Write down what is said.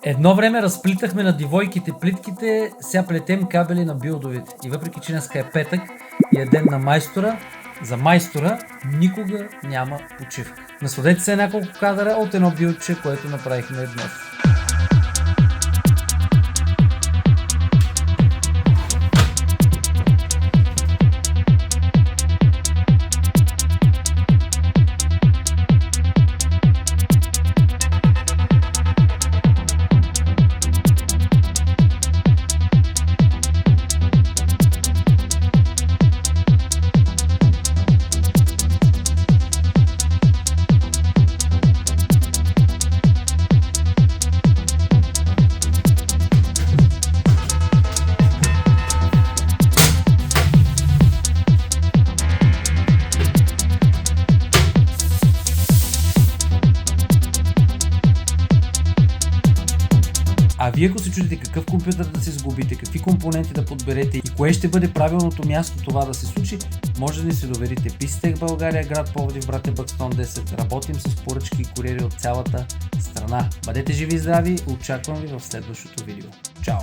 Едно време разплитахме на дивойките плитките, сега плетем кабели на билдовете. И въпреки че днеска е петък и е ден на майстора, за майстора никога няма почивка. Насладете се няколко кадъра от едно билдче, което направихме днес. А вие ако се чудите какъв компютър да си сглобите, какви компоненти да подберете и кое ще бъде правилното място това да се случи, може да ни се доверите. Пистех България, град Пловдив, братя Бъкстон 10. Работим с поръчки и куриери от цялата страна. Бъдете живи и здрави, очаквам ви в следващото видео. Чао!